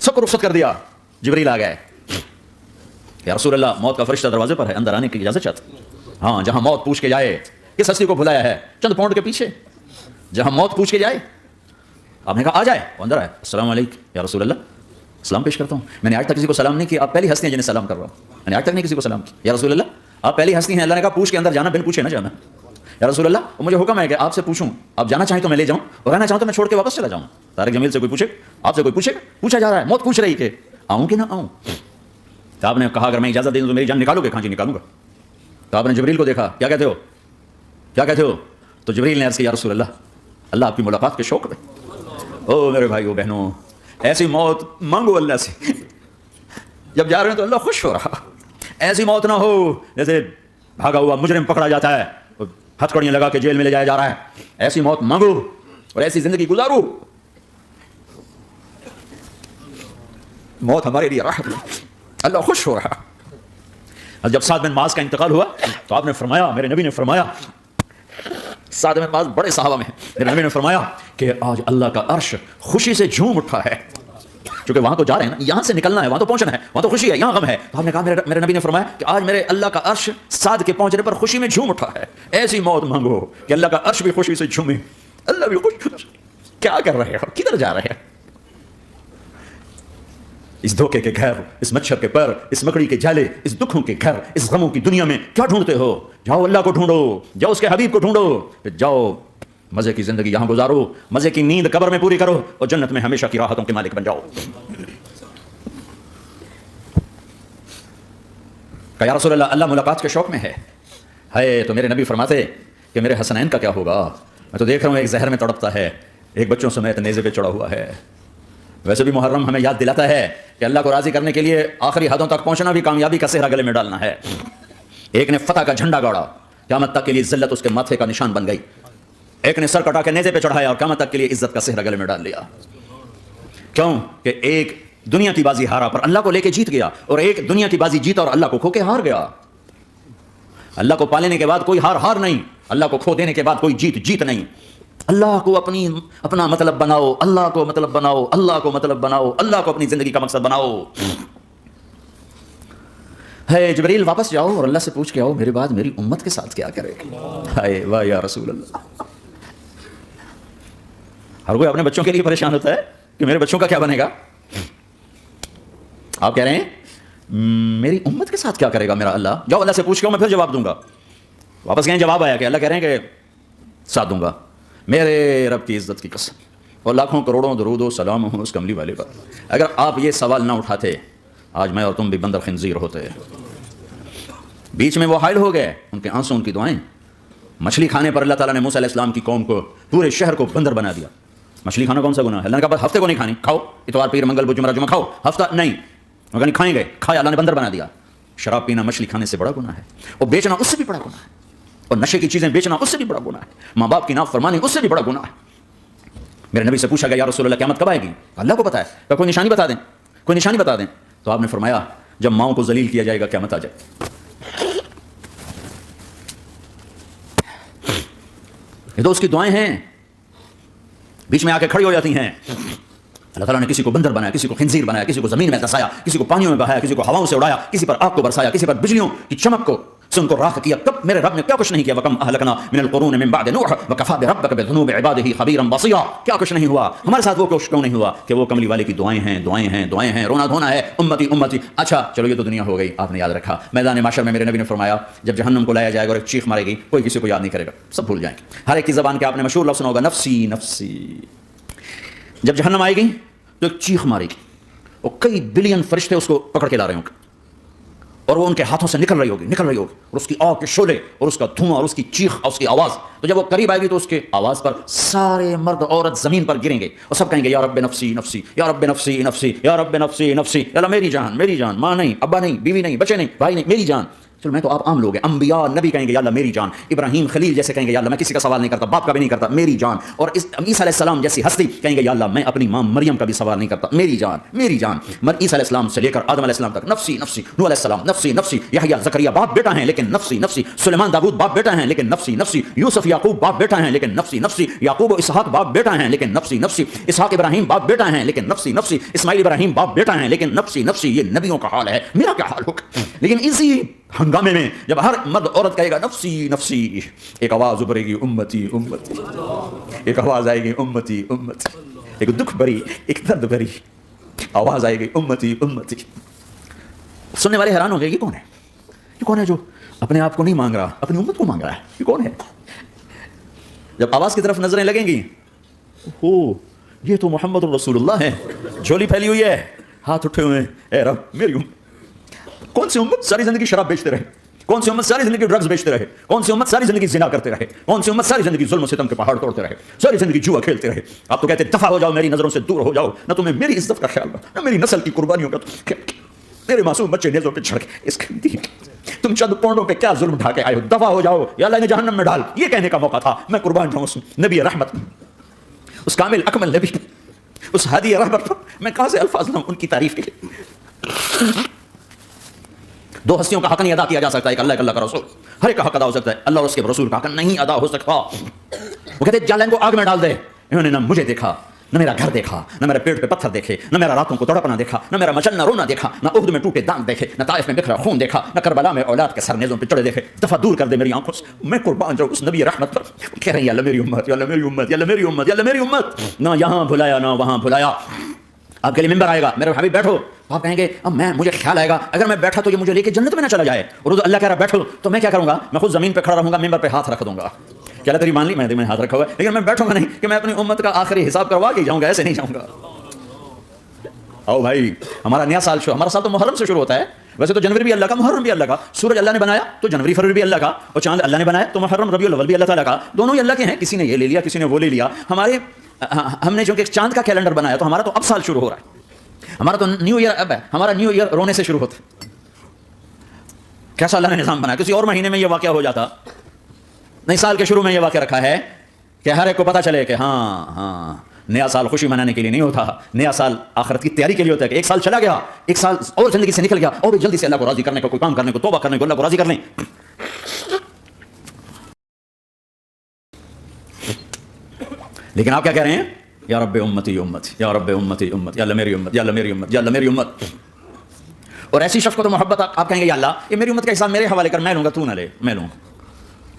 سب کو رخصت کر دیا. جبریل آ گئے, یا رسول اللہ موت کا فرشتہ دروازے پر ہے, اندر آنے کی اجازت چاہتا. ہاں, جہاں موت پوچھ کے جائے. کس ہستی کو بلایا ہے؟ چند پاؤنڈ کے پیچھے. جہاں موت پوچھ کے جائے, آپ نے کہا آ جائے, وہ اندر آئے. السلام علیکم یا رسول اللہ, سلام پیش کرتا ہوں. میں نے آج تک کسی کو سلام نہیں کیا, آپ پہلی ہستی ہیں جنہیں سلام کر رہا ہوں. میں نے آج تک نہیں کسی کو سلام کیا. یا رسول اللہ آپ پہلی ہستی ہیں. اللہ نے کہا پوچھ کے اندر جانا, بن پوچھے نہ جانا. یا رسول اللہ مجھے حکم ہے کہ آپ سے پوچھوں, آپ جانا چاہیں تو میں لے جاؤں, اور رہنا چاہوں تو میں چھوڑ کے واپس چلا جاؤں. طارق جمیل سے کوئی پوچھے, آپ سے کوئی پوچھے, پوچھا جا رہا ہے, موت پوچھ رہی کہ آؤں کہ نہ آؤں. تو آپ نے کہا اگر میں اجازت دے دوں تو میری جان نکالو گے؟ کہاں جی نکالوں گا. تو آپ نے جبریل کو دیکھا, کیا کہتے ہو, کیا کہتے ہو؟ تو جبریل نے عرض کیا یا رسول اللہ آپ کی ملاقات کے شوق میں. او میرے بھائیو بہنوں, ایسی موت مانگو اللہ سے. جب جا رہے ہیں تو اللہ خوش ہو رہا. ایسی موت نہ ہو جیسے بھاگا ہوا مجرم پکڑا جاتا ہے, ہتھکڑیاں لگا کے جیل میں لے جایا جا رہا ہے. ایسی موت مانگو اور ایسی زندگی گزارو. موت ہمارے لیے راحت ہے, اللہ خوش ہو رہا. اور جب سعد بن معاذ کا انتقال ہوا تو آپ نے فرمایا, میرے نبی نے فرمایا, سعد بن معاذ بڑے صحابہ میں ہیں, میرے نبی نے فرمایا کہ آج اللہ کا عرش خوشی سے جھوم اٹھا ہے. کیونکہ وہاں تو جا رہے ہیں نا, یہاں سے نکلنا ہے, وہاں تو پہنچنا ہے, وہاں تو خوشی ہے, یہاں غم ہے. تو ہم نے کہا, میرے نبی نے فرمایا کہ آج میرے اللہ کا عرش سعد کے پہنچنے پر خوشی میں جھوم اٹھا ہے. ایسی موت مانگو کہ اللہ کا عرش بھی خوشی سے جھومے, اللہ بھی خوش. کیا کر رہے ہو, کدھر جا رہے ہیں؟ اس دھوکے کے گھر, اس مچھر کے پر, اس مکڑی کے جالے, اس دکھوں کے گھر, اس غموں کی دنیا میں کیا ڈھونڈتے ہو؟ جاؤ اللہ کو ڈھونڈو, جاؤ اس کے حبیب کو ڈھونڈو, پھر جاؤ مزے کی زندگی یہاں گزارو, مزے کی نیند قبر میں پوری کرو, اور جنت میں ہمیشہ کی راحتوں کے مالک بن جاؤ. کہ یا رسول اللہ ملاقات کے شوق میں ہے. تو میرے نبی فرماتے کہ میرے حسنین کا کیا ہوگا؟ میں تو دیکھ رہا ہوں ایک زہر میں تڑپتا ہے, ایک بچوں سمیت نیزے پہ چڑھا ہوا ہے. ویسے بھی محرم ہمیں یاد دلاتا ہے کہ اللہ کو راضی کرنے کے لیے آخری حدوں تک پہنچنا بھی کامیابی کا صحرا گلے میں ڈالنا ہے. ایک نے فتح کا جھنڈا گاڑا, قیامت تک کے لیے ذلت اس کے ماتھے کا نشان بن گئی. ایک نے سر کٹا کے نیزے پہ چڑھایا اور قیامت تک کے لیے عزت کا صحرا گلے میں ڈال لیا. کیوں کہ ایک دنیا کی بازی ہارا پر اللہ کو لے کے جیت گیا, اور ایک دنیا کی بازی جیتا اور اللہ کو کھو کے ہار گیا. اللہ کو پا لینے کے بعد کوئی ہار نہیں, اللہ کو کھو دینے کے بعد کوئی جیت نہیں. اللہ کو اپنا مطلب بناؤ, اللہ کو مطلب بناؤ, اللہ کو مطلب بناؤ, اللہ کو اپنی زندگی کا مقصد بناؤ. ہے جبریل واپس جاؤ اور اللہ سے پوچھ کے آؤ میرے بعد میری امت کے ساتھ کیا کرے گا. ہائے واہ یا رسول اللہ. ہر کوئی اپنے بچوں کے لیے پریشان ہوتا ہے کہ میرے بچوں کا کیا بنے گا. آپ کہہ رہے ہیں میری امت کے ساتھ کیا کرے گا میرا اللہ. جاؤ اللہ سے پوچھ کے آؤ, میں پھر جواب دوں گا. واپس گئے, جواب آیا کہ اللہ کہہ رہے ہیں کہ ساتھ دوں گا, میرے رب کی عزت کی قسم, اور لاکھوں کروڑوں درود و سلام ہوں اس کملی والے پر. اگر آپ یہ سوال نہ اٹھاتے آج میں اور تم بھی بندر خنزیر ہوتے. بیچ میں وہ حائل ہو گئے, ان کے آنسوں, ان کی دعائیں. مچھلی کھانے پر اللہ تعالیٰ نے موسیٰ علیہ السلام کی قوم کو, پورے شہر کو بندر بنا دیا. مچھلی کھانا کون سا گناہ ہے؟ اللہ نے کہا ہفتے کو نہیں کھانی, کھاؤ اتوار پیر منگل بدھ جمعہ کھاؤ, ہفتہ نہیں. مگر نہیں کھائیں گے, کھایا, اللہ نے بندر بنا دیا. شراب پینا مچھلی کھانے سے بڑا گناہ ہے, اور بیچنا اس سے بھی بڑا گناہ ہے, اور نشے کی چیزیں بیچنا اس سے بھی بڑا گناہ ہے, ماں باپ کی نافرمانی اس سے بھی بڑا گناہ ہے. میرے نبی سے پوچھا گیا یا رسول اللہ قیامت کب آئے گی؟ اللہ کو پتا ہے. کہ کوئی نشانی بتا دیں, کوئی نشانی بتا دیں. تو آپ نے فرمایا جب ماؤں کو ذلیل کیا جائے گا قیامت آ جائے. یہ تو اس کی دعائیں ہیں, بیچ میں آ کے کھڑی ہو جاتی ہیں. اللہ تعالیٰ نے کسی کو بندر بنایا, کسی کو خنزیر بنایا, کسی کو زمین میں دسایا, کسی کو پانیوں میں بہایا, کسی کو ہواؤں سے اڑایا, کسی پر آگ کو برسایا, کسی پر بجلیوں کی چمک کو سے ان کو راکھ کیا. کب میرے رب نے کیا کچھ نہیں کیا. وَكَمْ أَهْلَكْنَا مِنَ الْقُرُونِ مِنْ بَعْدِ نُوحٍ وَكَفَىٰ بِرَبِّكَ بِذُنُوبِ عِبَادِهِ خَبِيرًا بَصِيرًا. کیا کچھ نہیں ہوا ہمارے ساتھ, وہ کچھ کیوں نہیں ہوا کہ وہ کملی والے کی دعائیں ہیں, دعائیں ہیں, دعائیں ہیں, رونا دھونا ہے, امتی امتی. اچھا چلو یہ تو دنیا ہو گئی, آپ نے یاد رکھا. میدان محشر میں میرے نبی نے فرمایا جب جہنم کو لایا جائے گا اور ایک چیخ مارے گی, کوئی کسی کو یاد نہیں کرے گا, سب بھول جائیں گے. ہر ایک کی زبان کے آپ نے مشہور لفظ سنا ہوگا, نفسی نفسی. جب جہنم آئے گی تو ایک چیخ مارے گی, اور کئی بلین فرشتے اس کو پکڑ کے لا رہے ہوں گے, اور وہ ان کے ہاتھوں سے نکل رہی ہوگی, اور اس کی آگ کے شعلے اور اس کا دھواں اور اس کی چیخ اور اس کی آواز. تو جب وہ قریب آئے گی تو اس کے آواز پر سارے مرد عورت زمین پر گریں گے, اور سب کہیں گے یا رب نفسی نفسی, یا رب نفسی نفسی, یا رب نفسی نفسی. اللہ میری جان, میری جان, ماں نہیں, ابا نہیں, بیوی نہیں, بچے نہیں, بھائی نہیں, میری جان. چلو میں تو آپ عام لوگ ہیں، انبیاء نبی کہیں گے یا اللہ میری جان، ابراہیم خلیل جیسے کہیں گے یا اللہ میں کسی کا سوال نہیں کرتا، باپ کا بھی نہیں کرتا، میری جان، اور عیسیٰ علیہ السلام جیسی ہستی کہیں گے یا اللہ میں اپنی ماں مریم کا بھی سوال نہیں کرتا، میری جان میری جان۔ عیسیٰ علیہ السلام سے لے کر آدم علیہ السلام تک نفسی نفسی، نوح علیہ السلام نفسی نفسی، یحییٰ زکریا باپ بیٹا ہیں لیکن نفسی نفسی، سلیمان داؤد باپ بیٹا ہیں لیکن نفسی نفسی، یوسف یعقوب باپ بیٹا ہیں لیکن نفسی نفسی، یعقوب و اسحاق باپ بیٹا ہیں لیکن نفسی نفسی، اسحاق ابراہیم باپ بیٹا ہیں لیکن نفسی نفسی، اسماعیل ابراہیم باپ بیٹا ہیں لیکن نفسی نفسی۔ یہ نبیوں کا حال ہے، میرا کیا حال ہوگا؟ لیکن اسی ہنگامے میں جب ہر مرد عورت کہے گا نفسی نفسی، ایک آواز ابھرے گی امتی امتی، ایک آواز آئے گی امتی امتی، ایک دکھ بھری ایک درد بھری آواز آئے گی امتی امتی۔ سننے والے حیران ہو گئے، یہ کون ہے؟ یہ کون ہے جو اپنے آپ کو نہیں مانگ رہا، اپنی امت کو مانگ رہا ہے؟ یہ کون ہے؟ جب آواز کی طرف نظریں لگیں گی، ہو یہ تو محمد الرسول اللہ ہے، جھولی پھیلی ہوئی ہے، ہاتھ اٹھے ہوئے ہیں، اے رب میری امت۔ کون سی امت ساری زندگی شراب بیچتے رہے؟ کون سی امت ساری زندگی ڈرگز بیچتے رہے؟ کون سی امت ساری زندگی زنا کرتے رہے؟ کون سی امت ساری زندگی ظلم و ستم کے پہاڑ توڑتے رہے؟ ساری زندگی جوا کھیلتے رہے؟ آپ تو کہتے دفع ہو جاؤ، میری نظروں سے دور ہو جاؤ، نہ تمہیں میری عزت کا خیال نہ میری نسل کی قربانیوں کا میرے معصوم بچے نیزوں پہ چڑھ کے اس تم چند پونڈوں پہ کیا ظلم ڈھا کے آئے ہو؟ دفع ہو جاؤ یا اللہ نے جہنم میں ڈال۔ یہ کہنے کا موقع تھا، میں قربان جاؤں اس نبی رحمت، اس کامل اکمل نبی، اس ہادی رحمت پر میں کہاں سے الفاظ لاؤں ان کی تعریف کے لیے؟ دو ہستیوں کا حق نہیں ادا کیا جا سکتا، ایک اللہ کا رسول، ہر ایک کا حق ادا ہو سکتا ہے، اللہ اور اس کے رسول کا حق نہیں ادا ہو سکتا۔ وہ کہتے جا ان کو آگ میں ڈال دے، انہوں نے نہ مجھے دیکھا، نہ میرا گھر دیکھا، نہ میرے پیٹ پہ پتھر دیکھے، نہ میرا راتوں کو تڑپنا دیکھا، نہ میرا مچلنا رونا دیکھا، نہ احد میں ٹوٹے دانت دیکھے، نہ طائف میں بکھرا خون دیکھا، نہ کربلا میں اولاد کے سر نیزوں پہ چڑھے دیکھے۔ دفعہ دور کر دے میری آنکھوں سے، میں قربان جاؤں اس نبی رحمت پر۔ کہہ رہے ہیں یا اللہ میری امت، یا اللہ میری امت، یا اللہ میری امت، یا اللہ میری امت، نہ یہاں بھلایا نہ وہاں بھلایا۔ آپ کے لیے ممبر آئے گا، میرے حبیب بیٹھو، آپ کہیں گے اب مجھے خیال آئے گا اگر میں بیٹھا تو یہ مجھے لے کے جنت میں نہ چلا جائے، اور اللہ کہہ رہا بیٹھو تو میں کیا کروں گا؟ میں خود زمین پہ کھڑا رہوں گا، ممبر پہ ہاتھ رکھ دوں گا، کیا اللہ تیری مان لی؟ میں نے ہاتھ رکھا ہوا ہے، لیکن میں بیٹھوں گا نہیں کہ میں اپنی امت کا آخری حساب کروا کے جاؤں گا، ایسے نہیں جاؤں گا۔ آؤ بھائی، ہمارا نیا سال ہمارا سال تو محرم سے شروع ہوتا ہے، ویسے تو جنوری بھی اللہ کا، محرم بھی اللہ کا، سورج اللہ نے بنایا تو جنوری فروری بھی اللہ کا، اور چاند اللہ نے بنایا تو محرم ربیع الاول بھی اللہ تعالیٰ کا، دونوں ہی اللہ کے ہیں، کسی نے یہ لے لیا کسی نے وہ لے لیا۔ ہم نے جو کہ چاند کا کیلنڈر بنایا تو ہمارا تو اب سال شروع ہو رہا ہے، ہمارا تو نیو ایئر اب ہے، ہمارا نیو ایئر رونے سے شروع ہوتا ہے۔ کیسا اللہ نے نظام بنایا، کسی اور مہینے میں یہ واقعہ ہو جاتا، نہیں سال کے شروع میں یہ واقعہ رکھا ہے کہ ہر ایک کو پتہ چلے کہ ہاں نیا سال خوشی منانے کے لیے نہیں ہوتا، نیا سال آخرت کی تیاری کے لیے ہوتا ہے کہ ایک سال چلا گیا، ایک سال اور زندگی سے نکل گیا، اور بھی جلدی سے اللہ کو راضی کرنے کو، کوئی کام کرنے کو، توبہ کرنے کو، اللہ کو راضی کر لیں۔ لیکن آپ کیا کہہ رہے ہیں؟ یا رب امتی امتی، یا رب امتی امتی، یا اللہ میری امت، یا اللہ میری امت، یا اللہ میری امت۔ اور ایسی شخص کو تو محبت آپ کہیں گے یا اللہ یہ میری امت کا حساب میرے حوالے کر، میں لوں گا تو نہ لے، میں لوں۔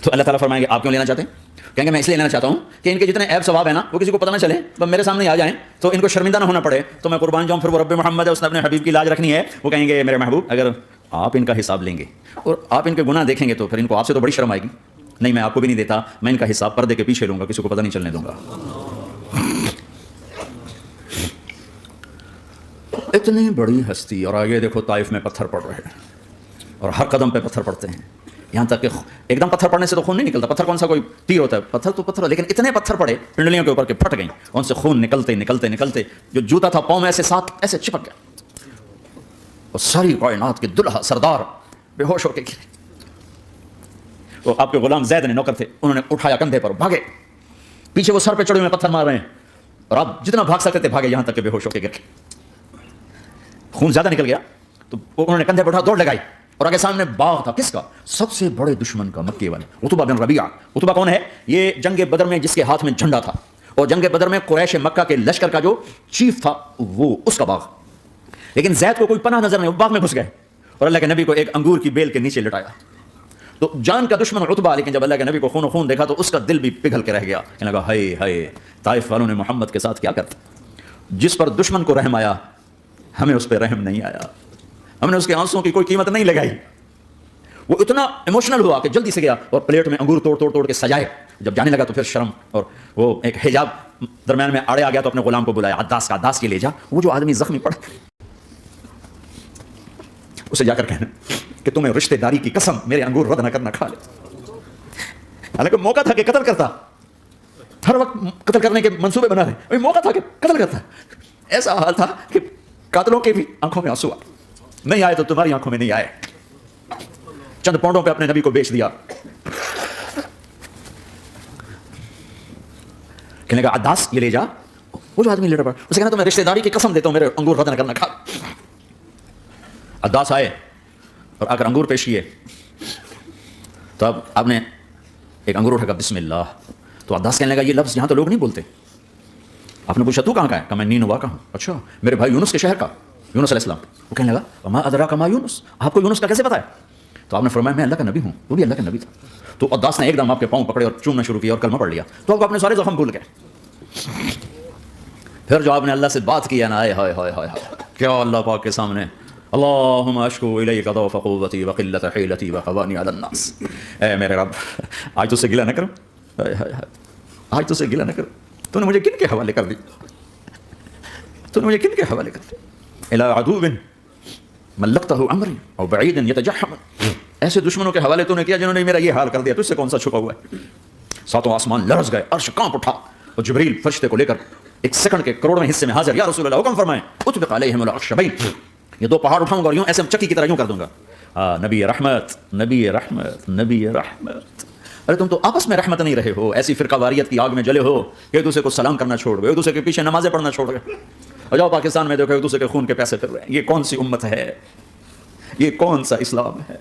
تو اللہ تعالیٰ فرمائیں گے آپ کیوں لینا چاہتے ہیں؟ کہیں گے میں اس لیے لینا چاہتا ہوں کہ ان کے جتنے عیب ثواب ہیں نا وہ کسی کو پتہ نہ چلے، بس میرے سامنے آ جائیں تو ان کو شرمندہ نہ ہونا پڑے، تو میں قربان جاؤں۔ پھر وہ رب محمد ہے، اس نے اپنے حبیب کی لاج رکھنی ہے، وہ کہیں گے میرے محبوب اگر آپ ان کا حساب لیں گے اور آپ ان کے گناہ دیکھیں گے تو پھر ان کو آپ سے تو بڑی شرم آئے گی، نہیں میں آپ کو بھی نہیں دیتا، میں ان کا حساب پردے کے پیچھے لوں گا، کسی کو پتہ نہیں چلنے دوں گا۔ اتنی بڑی ہستی، اور آگے دیکھو طائف میں پتھر پڑ رہے ہیں اور ہر قدم پہ پتھر پڑتے ہیں، یہاں تک کہ ایک دم پتھر پڑنے سے تو خون نہیں نکلتا، پتھر کون سا کوئی تیر ہوتا ہے، پتھر تو پتھر، لیکن اتنے پتھر پڑے پنڈلیوں کے اوپر کے پھٹ گئیں، ان سے خون نکلتے نکلتے نکلتے جو جوتا تھا پاؤں میں ایسے ساتھ ایسے چپک گیا، اور ساری کائنات کے دلہا سردار بے ہوش ہو کے گرے۔ وہ آپ کے غلام زید نے نوکر تھے، انہوں نے اٹھایا کندھے پر، بھاگے پیچھے، وہ سر پہ چڑھے ہوئے پتھر مار رہے ہیں، اور آپ جتنا بھاگ سکتے تھے بھاگے، یہاں تک کہ بے ہوش ہو کے گر گئے، خون زیادہ نکل گیا تو انہوں نے کندھے پر اٹھا دوڑ لگائی، اور آگے سامنے باغ تھا، کس کا؟ سب سے بڑے دشمن کا، مکے والے عتبہ بن ربیعہ۔ عتبہ کون ہے؟ یہ جنگ بدر میں جس کے ہاتھ میں جھنڈا تھا، اور جنگ بدر میں قریش مکہ کے لشکر کا جو چیف تھا وہ اس کا باغ، لیکن زید کو کوئی پناہ نظر نہیں، وہ باغ میں گھس گئے اور اللہ کے نبی کو ایک انگور کی بیل کے نیچے لٹایا۔ تو جان کا دشمن عتبہ، لیکن جب اللہ کے نبی کو خون و خون دیکھا تو اس کا دل بھی پگھل کے رہ گیا، کہنے لگا ہائے ہائے طائف والوں نے محمد کے ساتھ کیا کرتا، جس پر دشمن کو رحم آیا ہمیں اس پہ رحم نہیں آیا، ہم نے اس کے آنسوں کی کوئی قیمت نہیں لگائی۔ وہ اتنا ایموشنل ہوا کہ جلدی سے گیا اور پلیٹ میں انگور توڑ کے سجائے، جب جانے لگا تو پھر شرم اور وہ ایک حجاب درمیان میں آڑے آ گیا، تو اپنے غلام کو بلایا، عداس کا، عداس کے لے جا، وہ جو آدمی زخمی پڑا اسے جا کر کہنا کہ تمہیں رشتہ داری کی قسم میرے انگور رد نہ کرنا کھا لے۔ حالانکہ موقع تھا کہ قتل کرتا، ہر وقت قتل کرنے کے منصوبے بنا رہے، موقع تھا کہ قتل کرتا، ایسا حال تھا کہ قاتلوں کے بھی آنکھوں میں آنسو آئے، نہیں آئے تو تمہاری آنکھوں میں نہیں آئے۔ چند پاؤنڈوں پہ اپنے نبی کو بیچ دیا. کہنے لگا عداس یہ لے جا. وہ جو آدمی لیٹر پر اسے کہنا تو میں رشتہ داری کی قسم دیتا ہوں میرے انگور رد نہ کرنا کھا. عداس آئے اور آ کر انگور پیش کیے. تو اب آپ نے ایک انگور اٹھا کر بسم اللہ. تو عداس کہنے لگا یہ لفظ یہاں تو لوگ نہیں بولتے. آپ نے پوچھا تو کہاں کا ہے؟ کہا میں نینوا کا ہوں. اچھا میرے بھائی یونس کے شہر کا, یونس علیہ السلام. وہ کہنے لگا وما ادراک ما یونس, آپ کو یونس کا کیسے پتا ہے؟ تو آپ نے فرمایا میں اللہ کا نبی ہوں. وہ بھی اللہ کا نبی تھا. تو عداس نے ایک دم آپ کے پاؤں پکڑے اور چومنا شروع کیا اور کلمہ پڑھ لیا. تو آپ اپنے سارے زخم بھول گئے. پھر جو آپ نے اللہ سے بات کیا نا, ہائے ہائے ہائے کیا اللہ پاک کے سامنے اللہم اشکو الیک ضعف قوتی وقلت حیلتی وهوانی علی الناس. اے میرے رب آج تو سے گلہ نہ کروں, آج تو سے گلہ نہ کروں. تو نے مجھے کن کے حوالے کر دی, تو نے مجھے کن کے حوالے کر دی؟ الی عدو ملکتہ امری او بعید یتجحم. ایسے دشمنوں کے حوالے تو نے کیا جنہوں نے میرا یہ حال کر دیا. تو اس سے کون سا چھپا ہوا ہے؟ ساتوں آسمان لرز گئے, عرش کانپ اٹھا اور جبریل فرشتے کو لے کر ایک سیکنڈ کے کروڑویں حصے میں حاضر. یا رسول اللہ حکم فرمائیں اطبق علیہم الاخشبین. یہ دو پہاڑ اٹھاؤں گا اور یوں ایسے چکی کی طرح یوں کر دوں گا. نبی رحمت, نبی رحمت, نبی رحمت. ارے تم تو آپس میں رحمت نہیں رہے ہو, ایسی فرقہ واریت کی آگ میں جلے ہو کہ ایک دوسرے کو سلام کرنا چھوڑ گئے, ایک دوسرے کے پیچھے نمازیں پڑھنا چھوڑ گئے. اور جاؤ پاکستان میں دیکھو ایک دوسرے کے خون کے پیسے پھر رہے ہیں. یہ کون سی امت ہے؟ یہ کون سا اسلام ہے؟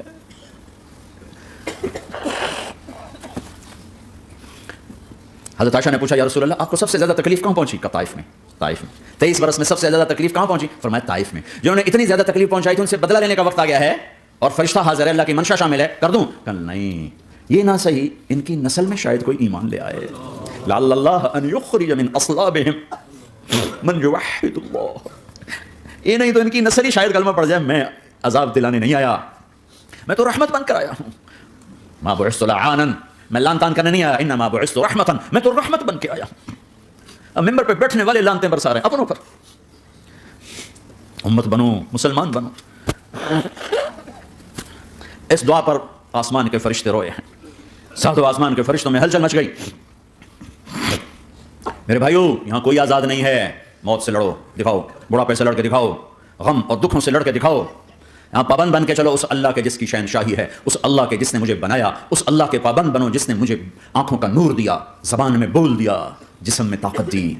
حضرت عائشہ نے پوچھا یا رسول اللہ آپ کو سب سے زیادہ تکلیف کہاں پہنچی؟ کہا طائف میں. طائف میں 23 برس میں سب سے زیادہ تکلیف کہاں پہنچی؟ فرمایا طائف میں. جنہوں نے اتنی زیادہ تکلیف پہنچائی تھی ان سے بدلہ لینے کا وقت آ گیا ہے اور فرشتہ حاضر ہے, اللہ کی منشا شامل ہے, کر دوں؟ کہ نہیں یہ نہ صحیح, ان کی نسل میں شاید کوئی ایمان لے آئے. لعل اللہ ان یخرج من اصلابہم من یوحد اللہ. یہ نہیں تو ان کی نسل ہی شاید کلمہ پڑ جائے. میں عذاب دلانے نہیں آیا, میں تو رحمت بن کر آیا ہوں. ما بعثت لعانا, میں لان تان کرنے نہیں آیا. انما بعثت رحمتا, میں تو رحمت بن کے آیا. اب ممبر پہ بیٹھنے والے لانتے برسا رہے ہیں اپنوں پر. امت بنو, مسلمان بنو. اس دعا پر آسمان کے فرشتے روئے ہیں. ساتوں آسمان کے فرشتوں میں ہلچل مچ گئی. میرے بھائیو یہاں کوئی آزاد نہیں ہے. موت سے لڑو, دکھاؤ. بڑھاپے سے لڑ کے دکھاؤ. غم اور دکھوں سے لڑ کے دکھاؤ. یہاں پابند بن کے چلو اس اللہ کے جس کی شہنشاہی ہے, اس اللہ کے جس نے مجھے بنایا, اس اللہ کے پابند بنو جس نے مجھے آنکھوں کا نور دیا, زبان میں بول دیا, جسم میں طاقت دی,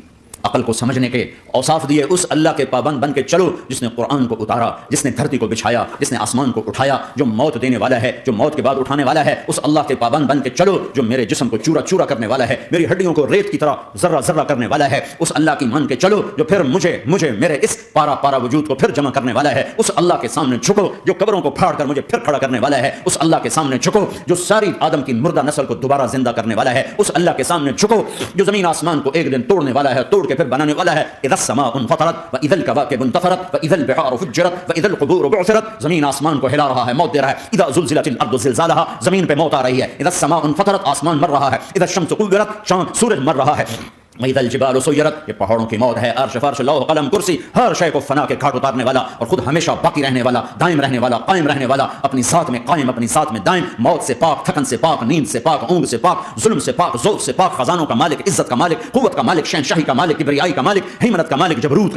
عقل کو سمجھنے کے اوصاف دیے. اس اللہ کے پابند بن کے چلو جس نے قرآن کو اتارا, جس نے دھرتی کو بچھایا, جس نے آسمان کو اٹھایا, جو موت دینے والا ہے, جو موت کے بعد اٹھانے والا ہے. اس اللہ کے پابند بن کے چلو جو میرے جسم کو چورا چورا کرنے والا ہے, میری ہڈیوں کو ریت کی طرح ذرہ ذرہ کرنے والا ہے. اس اللہ کی مان کے چلو جو پھر مجھے میرے اس پارا پارا وجود کو پھر جمع کرنے والا ہے. اس اللہ کے سامنے جھکو جو قبروں کو پھاڑ کر مجھے پھر کھڑا کرنے والا ہے. اس اللہ کے سامنے جھکو جو ساری آدم کی مردہ نسل کو دوبارہ زندہ کرنے والا ہے. اس اللہ کے سامنے جھکو جو زمین آسمان کو ایک دن توڑنے والا ہے, توڑ کے پھر بنانے والا ہے. اذا السماء انفطرت واذا الكواكب انتثرت واذا البحار فجرت واذا القبور بعثرت. زمین آسمان کو ہلا رہا ہے, موت دے رہا ہے. اذا زلزلت الارض زلزالها, زمین پہ موت آ رہی ہے. اذا السماء انفطرت, آسمان مر رہا ہے. اذا الشمس كورت, سورج مر رہا ہے. وَإِذَا الْجِبَالُ سُيِّرَتْ, یہ پہاڑوں کی موت ہے. عرش فرش لوح قلم کرسی, ہر شے کو فنا کے گھاٹ اتارنے والا اور خود ہمیشہ باقی رہنے والا, دائم رہنے والا, قائم رہنے والا, اپنی ذات میں قائم, اپنی ذات میں دائم, موت سے پاک, تھکن سے پاک, نیند سے پاک, اونگ سے پاک, ظلم سے پاک, ذوق سے پاک, خزانوں کا مالک, عزت کا مالک, قوت کا مالک, شہنشاہی کا مالک, کبریائی کا مالک, ہمت کا مالک, جبروت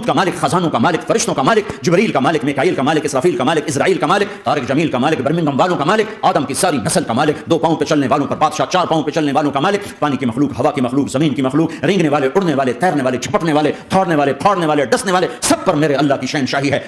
کا مالک, خزانوں کا مالک, فرشتوں کا مالک, جبریل کا مالک, میکائیل کا مالک, اسرافیل کا مالک, اسرائیل کا مالک, طارق جمیل کا مالک, برمنگھم والوں کا مالک, آدم کی ساری نسل کا مالک, 2 پاؤں پہ چلنے والوں پر بادشاہ, 4 پاؤں پہ چلنے والوں کا مالک, پانی کی مخلوق, ہوا کی مخلوق, زمین کی مخلوق, رینگنے والے, اڑنے والے, تیرنے والے, چھپٹنے والے, تھوڑنے والے, پھاڑنے والے, ڈسنے والے, سب پر میرے اللہ کی شہنشاہی ہے.